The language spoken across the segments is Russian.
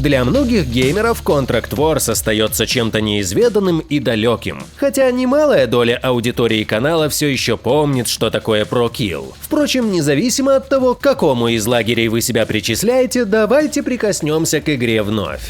Для многих геймеров Contract Wars остается чем-то неизведанным и далеким, хотя немалая доля аудитории канала все еще помнит, что такое Pro Kill. Впрочем, независимо от того, к какому из лагерей вы себя причисляете, давайте прикоснемся к игре вновь.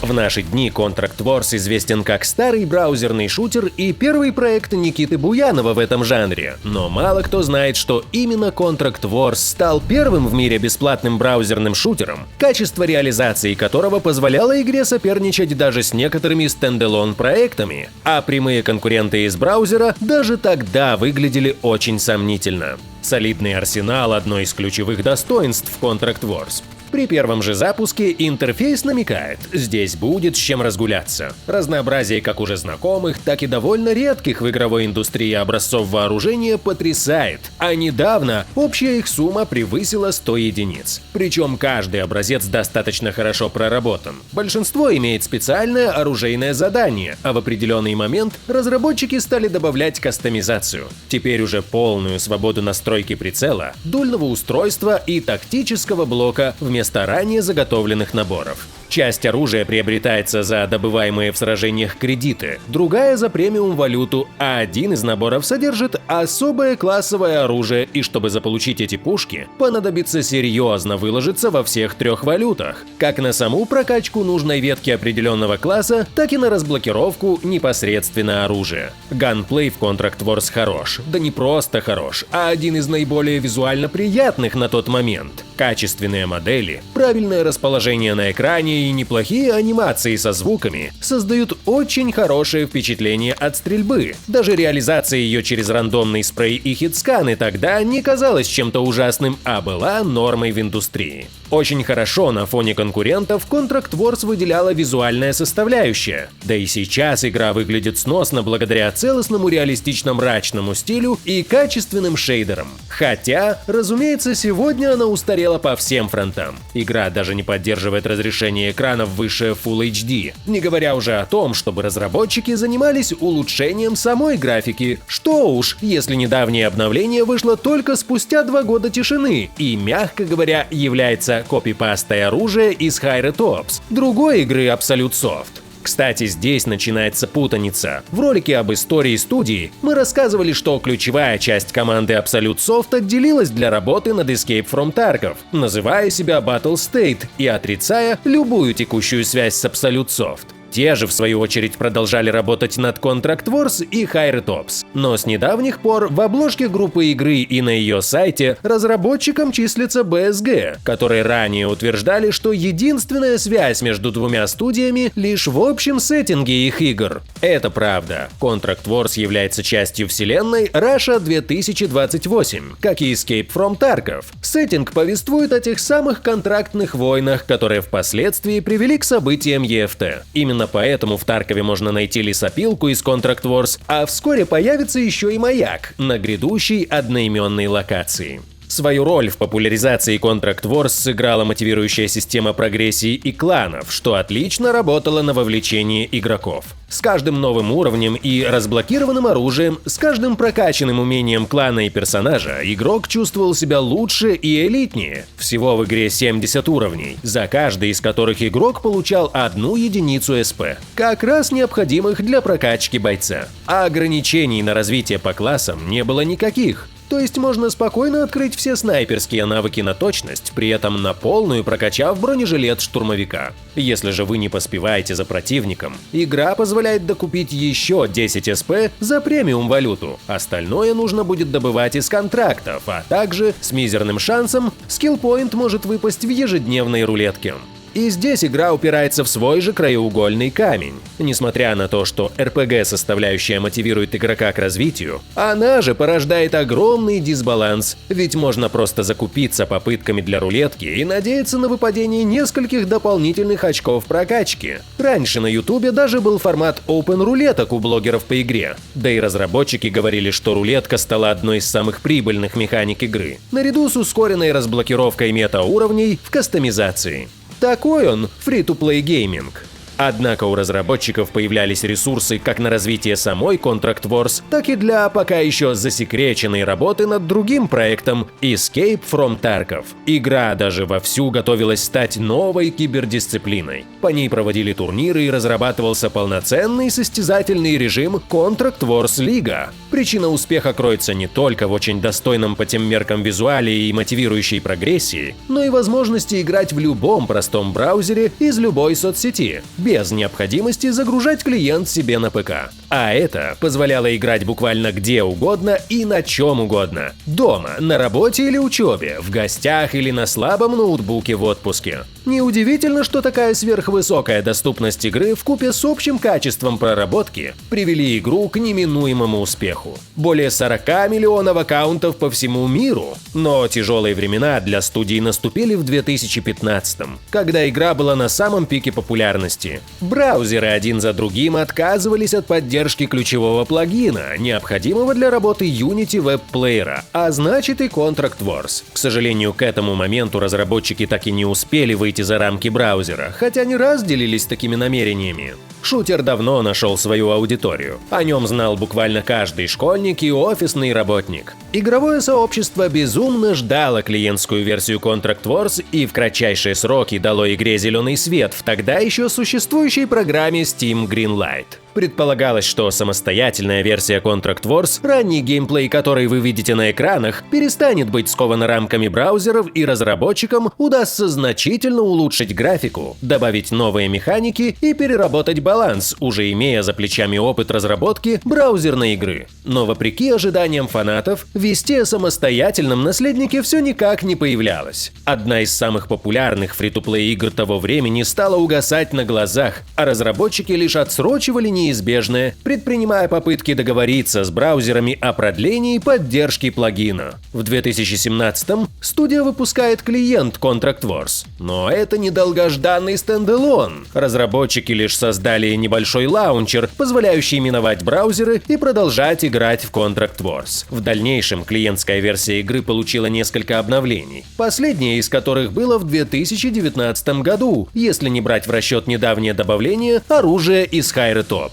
В наши дни Contract Wars известен как старый браузерный шутер и первый проект Никиты Буянова в этом жанре, но мало кто знает, что именно Contract Wars стал первым в мире бесплатным браузерным шутером, качество реализации которого позволяло игре соперничать даже с некоторыми стендалон проектами, а прямые конкуренты из браузера даже тогда выглядели очень сомнительно. Солидный арсенал – одно из ключевых достоинств Contract Wars. При первом же запуске интерфейс намекает, здесь будет с чем разгуляться. Разнообразие как уже знакомых, так и довольно редких в игровой индустрии образцов вооружения потрясает, а недавно общая их сумма превысила 100 единиц. Причем каждый образец достаточно хорошо проработан. Большинство имеет специальное оружейное задание, а в определенный момент разработчики стали добавлять кастомизацию. Теперь уже полную свободу настройки прицела, дульного устройства и тактического блока вместо ранее заготовленных наборов. Часть оружия приобретается за добываемые в сражениях кредиты, другая за премиум-валюту, а один из наборов содержит особое классовое оружие, и чтобы заполучить эти пушки, понадобится серьезно выложиться во всех трех валютах, как на саму прокачку нужной ветки определенного класса, так и на разблокировку непосредственно оружия. Ганплей в Contract Wars хорош, да не просто хорош, а один из наиболее визуально приятных на тот момент. Качественные модели, правильное расположение на экране и неплохие анимации со звуками создают очень хорошее впечатление от стрельбы. Даже реализация ее через рандомный спрей и хитсканы тогда не казалась чем-то ужасным, а была нормой в индустрии. Очень хорошо на фоне конкурентов Contract Wars выделяла визуальная составляющая. Да и сейчас игра выглядит сносно благодаря целостному реалистично-мрачному стилю и качественным шейдерам. Хотя, разумеется, сегодня она устарела по всем фронтам. Игра даже не поддерживает разрешение экранов выше Full HD, не говоря уже о том, чтобы разработчики занимались улучшением самой графики. Что уж, если недавнее обновление вышло только спустя 2 года тишины и, мягко говоря, является копипастой оружия из Higher Tops, другой игры Absolute Soft. Кстати, здесь начинается путаница. В ролике об истории студии мы рассказывали, что ключевая часть команды Absolute Soft отделилась для работы над Escape from Tarkov, называя себя Battle State и отрицая любую текущую связь с Absolute Soft. Те же, в свою очередь, продолжали работать над Contract Wars и Higher Tops. Но с недавних пор в обложке группы игры и на ее сайте разработчиком числится BSG, которые ранее утверждали, что единственная связь между двумя студиями лишь в общем сеттинге их игр. Это правда. Contract Wars является частью вселенной Russia 2028, как и Escape from Tarkov. Сеттинг повествует о тех самых контрактных войнах, которые впоследствии привели к событиям EFT. Именно поэтому в Таркове можно найти лесопилку из Contract Wars, а вскоре появится еще и маяк на грядущей одноименной локации. Свою роль в популяризации Contract Wars сыграла мотивирующая система прогрессии и кланов, что отлично работало на вовлечение игроков. С каждым новым уровнем и разблокированным оружием, с каждым прокачанным умением клана и персонажа, игрок чувствовал себя лучше и элитнее. Всего в игре 70 уровней, за каждый из которых игрок получал 1 единицу СП, как раз необходимых для прокачки бойца. А ограничений на развитие по классам не было никаких. То есть можно спокойно открыть все снайперские навыки на точность, при этом на полную прокачав бронежилет штурмовика. Если же вы не поспеваете за противником, игра позволяет докупить еще 10 СП за премиум-валюту. Остальное нужно будет добывать из контрактов, а также с мизерным шансом скиллпоинт может выпасть в ежедневной рулетке. И здесь игра упирается в свой же краеугольный камень. Несмотря на то, что RPG-составляющая мотивирует игрока к развитию, она же порождает огромный дисбаланс, ведь можно просто закупиться попытками для рулетки и надеяться на выпадение нескольких дополнительных очков прокачки. Раньше на Ютубе даже был формат Open рулеток у блогеров по игре. Да и разработчики говорили, что рулетка стала одной из самых прибыльных механик игры, наряду с ускоренной разблокировкой мета-уровней в кастомизации. Такой он free-to-play гейминг. Однако у разработчиков появлялись ресурсы как на развитие самой Contract Wars, так и для пока еще засекреченной работы над другим проектом Escape from Tarkov. Игра даже вовсю готовилась стать новой кибердисциплиной. По ней проводили турниры и разрабатывался полноценный состязательный режим Contract Wars Liga. Причина успеха кроется не только в очень достойном по тем меркам визуале и мотивирующей прогрессии, но и возможности играть в любом простом браузере из любой соцсети, без необходимости загружать клиент себе на ПК. А это позволяло играть буквально где угодно и на чем угодно. Дома, на работе или учебе, в гостях или на слабом ноутбуке в отпуске. Неудивительно, что такая сверхвысокая доступность игры вкупе с общим качеством проработки привели игру к неминуемому успеху. Более 40 миллионов аккаунтов по всему миру. Но тяжелые времена для студии наступили в 2015-м, когда игра была на самом пике популярности. Браузеры один за другим отказывались от поддержки ключевого плагина, необходимого для работы Unity веб-плеера, а значит и Contract Wars. К сожалению, к этому моменту разработчики так и не успели выйти за рамки браузера, хотя не раз делились такими намерениями. Шутер давно нашел свою аудиторию. О нем знал буквально каждый школьник и офисный работник. Игровое сообщество безумно ждало клиентскую версию Contract Wars и в кратчайшие сроки дало игре зеленый свет в тогда еще существующей программе Steam Greenlight. Предполагалось, что самостоятельная версия Contract Wars, ранний геймплей которой вы видите на экранах, перестанет быть скована рамками браузеров, и разработчикам удастся значительно улучшить графику, добавить новые механики и переработать баланс, уже имея за плечами опыт разработки браузерной игры. Но вопреки ожиданиям фанатов, вести о самостоятельном наследнике все никак не появлялось. Одна из самых популярных фри-то-плей игр того времени стала угасать на глазах, а разработчики лишь отсрочивали неизбежное, предпринимая попытки договориться с браузерами о продлении поддержки плагина. В 2017-м студия выпускает клиент Contract Wars. Но это не долгожданный стендалон. Разработчики лишь создали небольшой лаунчер, позволяющий миновать браузеры и продолжать играть в Contract Wars. В дальнейшем клиентская версия игры получила несколько обновлений, последнее из которых было в 2019 году, если не брать в расчет недавнее добавление оружия из Higher Tops.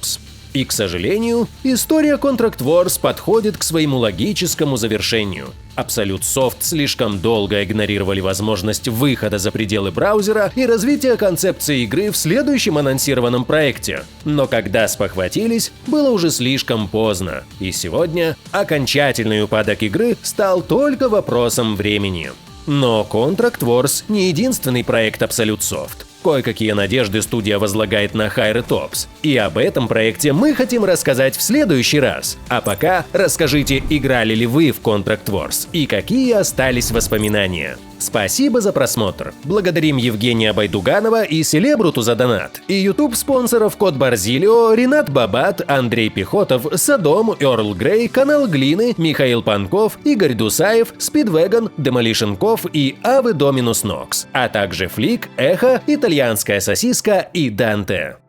И, к сожалению, история Contract Wars подходит к своему логическому завершению. Absolute Soft слишком долго игнорировали возможность выхода за пределы браузера и развития концепции игры в следующем анонсированном проекте. Но когда спохватились, было уже слишком поздно. И сегодня окончательный упадок игры стал только вопросом времени. Но Contract Wars не единственный проект Absolute Soft. Кое-какие надежды студия возлагает на Higher Tops. И об этом проекте мы хотим рассказать в следующий раз. А пока расскажите, играли ли вы в Contract Wars и какие остались воспоминания. Спасибо за просмотр. Благодарим Евгения Байдуганова и Селебруту за донат. И YouTube-спонсоров Кот Барзилио, Ренат Бабат, Андрей Пехотов, Содом, Эрл Грей, Канал Глины, Михаил Панков, Игорь Дусаев, Speedwagon, Demolition Kov и Авы Доминус Нокс, а также Флик, Эхо, Итальянская сосиска и Данте.